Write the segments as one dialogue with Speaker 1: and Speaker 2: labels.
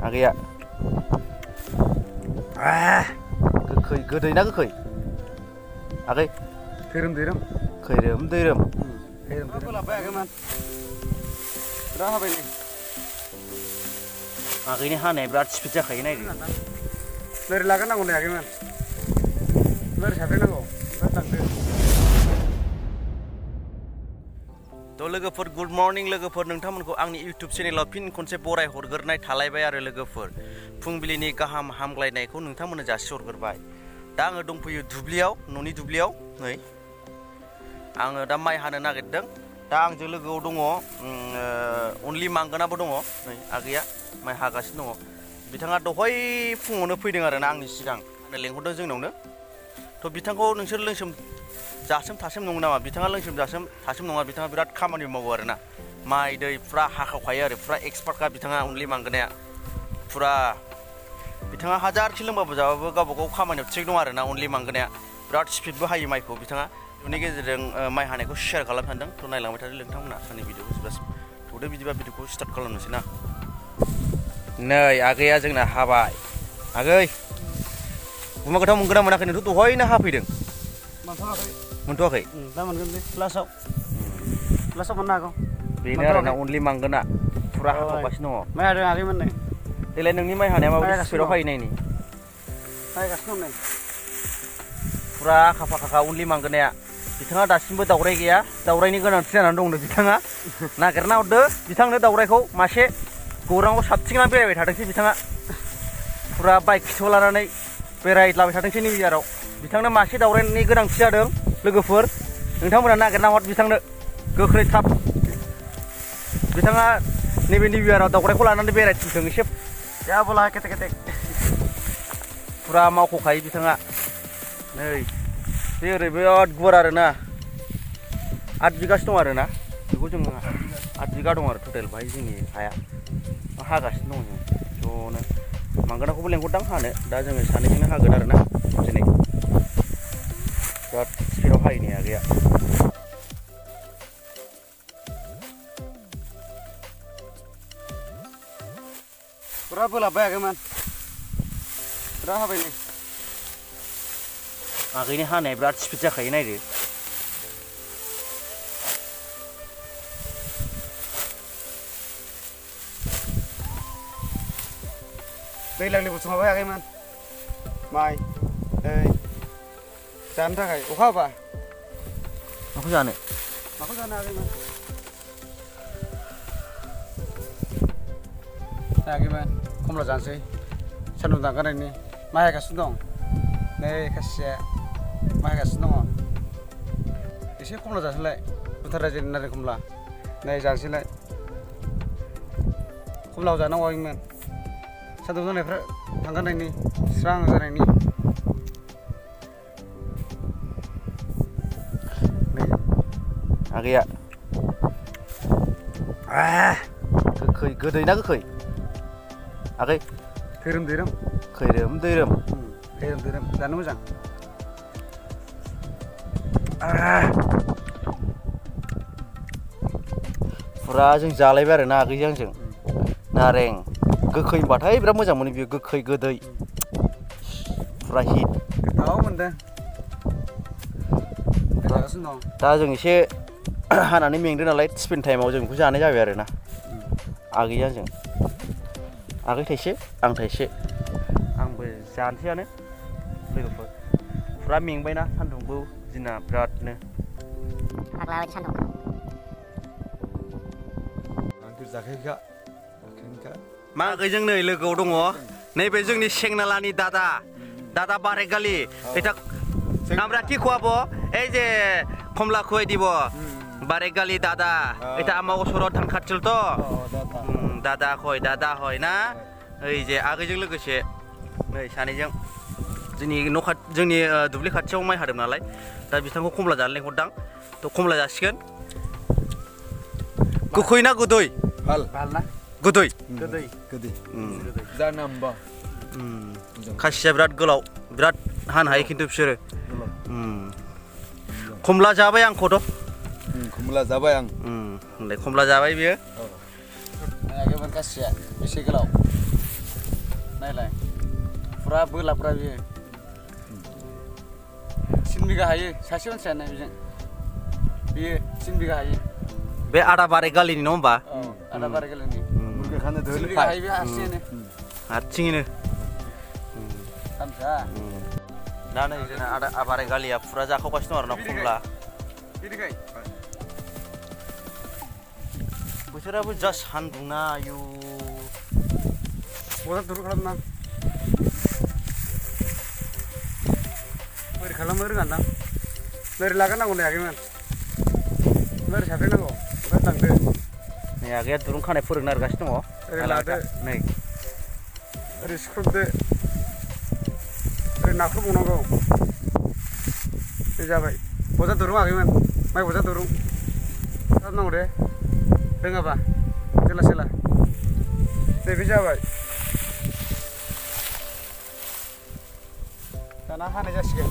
Speaker 1: आगैया गोखै गोदै ना गोखै आगै
Speaker 2: खैरोम दैरोम
Speaker 1: खैरोम दैरोम
Speaker 2: लाबाय आगैमोन दा हाबाय नै
Speaker 1: आगैनि हानाया बिराद स्पिड जाखायो नायदो
Speaker 2: लोरि लागोरनांगौ नै आगैमोन लोरि साफ्रेनांगौ ओमफ्राय लांदो
Speaker 1: तो लोगोफोर गुड मर्निं लोगोफोर नोंथांमोनखौ आंनि इउट्यूब चेनेलाव फिन खनसे बराय हरग्रोनाय थालायबाय आरो लोगोफोर फुंबिलिनि गाहाम हामग्लायनायखौ नोंथांमोननो जासिहरग्रोबाय दा आङो दंफैयो दुब्लियाव न'नि दुब्लियाव नै आङो दा माइ हानो नागिरदों दा आंजों लोगोआव दङ अनलि मांगोनाबो दङ नै आगैया माइ हागासिनो दङ बिथाङा दहाय फुङावनो फैदों आरो ना आंनि सिगां लेंहरदों जोंनावनो तो बिथांखौ नोंसोर लोंसोम जासोम थासोम नङो नामा बिथाङा लोंसोम जासोम थासोम नङा बिथाङा बिराद खामानि मावो आरो ना माइ दै फुरा हाखावखायो आरो फुरा एक्सपार्टखा बिथाङा अनलि मांगोनाया फुरा बिथाङा हाजारखि लोंबाबो जाबाबो गावबा गाव खामानियाव थिग दं आरो ना अनलि मांगोनाया बिराद स्पिडबो हायो माइखौ बिथाङा बेनि गेजेरजों माइ हानायखौ शेयार खालामनो सानदों तो नायलांबाय थादो नोंथांमोना आंनि भिडिअखौ जोबजासिम थौदो बिदिबा भिडिअखौ स्टार्ट खालामनोसै ना नै आगैया जोंना हाबाय आगै गुमा गोथाव मोनगोन ना मोनाखै नोंथ' दहायनो हाफैदों मोनथ'वाखै
Speaker 2: दा मोनगोन दे लास्टआव मोननो हागौ
Speaker 1: बेनो आरोना अनलि मांगोना फुरा हाखावगासिनो दङ
Speaker 2: माइ हादों आगैमोन नै
Speaker 1: देलाय नोंनि माइ हानाया माबायदि स्पिडआव हायो नायनि
Speaker 2: हागासिनो दं नै
Speaker 1: फुरा आखा फाखाखा अनलि मांगोनाया बिथाङा दासिमबो दावराय गैया दावरायनि गोनांथि जानानै दंनो बिथाङा नागिरना हरदो बिथांनो दावरायखौ मासे गौराङाव साबथिंनानै बेरायबाय थादोंसै बिथाङा फुरा बाइक खिथु लानानै बेरायलाबाय थादोंसै निउ इयाराव बिथांनो मासे दावरायनि गोनांथि जादों लोगोफोर नोंथांमोना नागिरना हर बिथांनो गोख्रै थाब बिथाङा नैबे निउ इयाराव दावरायखौ लानानै बेरायथिंथों एसे
Speaker 2: जाबोला केटेक केटेक
Speaker 1: फुरा मावख'खायो बिथाङा नै बे ओरै बिराद गुवार आरोना 8 बिगासो दं आरोना बेखौ जों 8 बिगा दं आरो टटेल बाहाय जोंनि हाया हागासिनो दं जों ज'नो मांगोनाखौबो लेंहरदां हानो दा जोङो सानैजोंनो हागोन आरोना दिनै बिराद स्पिडआव हायो नै आगैया
Speaker 2: फुरा बोलाबबाय आगैमोन फुरा हाबाय नै
Speaker 1: आगैनि हानाया बिराद स्पिड जाखायो नायदो
Speaker 2: दैलांनि बुथुमाबाय आगैमोन माइ दै जानो थाखाय अखा हाबा
Speaker 1: माखौ जानो
Speaker 2: आगैमोन आगैमोन खमला जानोसै सान्दुं दानगारनायनि माइ हागासिनो दं नै खासिया माइ हागासिनो दङ एसे खमला जानोसैलाय भुटान रायजोनि नारें खमला नै जानोसैलाय खमलाखौ जानांगौ आगैमोन सान्दुं जानायफ्रा थांगारनायनि स्रां जानायनि
Speaker 1: आगैया गोखै गोदै ना गोखै आगै
Speaker 2: खैरोम दैरोम
Speaker 1: खैरोम दैरोम
Speaker 2: जानो मोजां
Speaker 1: फुरा जों जालायबाय आरोना आगैजों आंजों नारें गोखै होनबाथाय बिराद मोजां मोनो बियो गोखै गोदै फुरा हिट
Speaker 2: गोथाव मोनदों
Speaker 1: दा जों एसे हानानै मेंदों नालाय टिफिन टाइमाव जों बेखौ जानाय जाबाय आरोना आगैया जों आगै थाइसे आं थाइसे आंबो जानोसैयानो लोगोफोर फुरा मेंबायना सान्दुंबो दिना बिरादनो मा आगैजों नै लोगोआव दङ नैबे जोंनि सेंनालानि दादा बारेगाली এটা আমরা কি খোয়াবো এই যে কমলা খুয়াই দিব বারেগালী দাদা এটা আমার ওচৰত ধান খাটছিল তো দাদা হয় ना ओइ जे आगैजों लोगोसे नै सानैजों जोंनि दुब्लि खाथियाव माइ हादों नालाय दा बिथांखौ कमला जानो लेंहरदां तो कमला जासिगोन गोखै ना गोदै गोदै
Speaker 2: जानांबा
Speaker 1: खासिया बिराद गोलाव बिराद हानो हायो खिन्थु बिसोरो कमला जाबाय आंखौथ'
Speaker 2: कमला जाबाय आं
Speaker 1: कमला जाबाय बियो
Speaker 2: आगैमोन खासिया एसे गोलाव नायलाय फुरा बोलाफ्रा बियो 3 बिगा हायो सासे मानसियानो बियो 3 बिगा हायो
Speaker 1: बे आदा बाराय गालिनि नङा होमबा
Speaker 2: आदा बाराय गालिनि 3 बिगा हायो बे हारसिङैनो थामसा
Speaker 1: दा नै जोंना आदा बाराय गालिया फुरा जाखावगासिनो दं आरो ना खमला बोथोराबो जा सान्दुंना आयु
Speaker 2: बजा दुरुं खालामना बोरै खालामनो रोङादां बोरै लागोनांगौ नै आगैमोन बोरै साफ्रेनांगौ ओमफ्राय लांदो
Speaker 1: नै आगैया दुरुं खानाय फोरोंनो नागिरगासिनो दङ
Speaker 2: ओरै लादो
Speaker 1: नै
Speaker 2: ओरै सिख्रबदो ओरै नाख्रुबबावनांगौ बे जाबाय बजा दुरुं आगैमोन माइ बजा दुरुं खालामनांगौ दे रोङाबा जेला सेला दे बे जाबाय दाना हानाय जासिगोन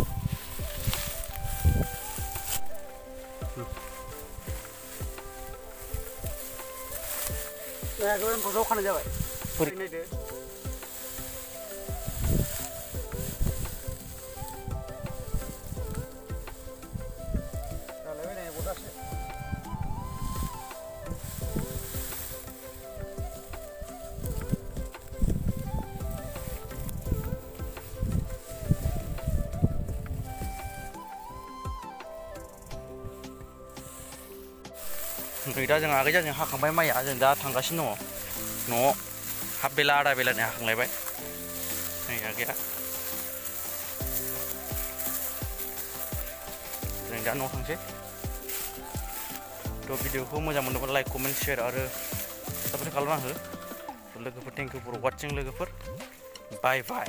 Speaker 2: एकदम बजाव खानाय जाबाय नायदो जालायबाय नै बजासे
Speaker 1: नै दा जों आगैजों हाखांबाय माइया जों दा थांगासिनो दङ न'आव हाफ बेला आधा बेलानि हाखांलायबाय नै आगैया जों दा न'आव थांसै थ' भिडिअखौ मोजां मोनोबा लाइक कमेन्ट शेयार आरो साबस्क्राइब खालामना हो लोगोफोर थेंक इउ फर वाचिं लोगोफोर बाय बाय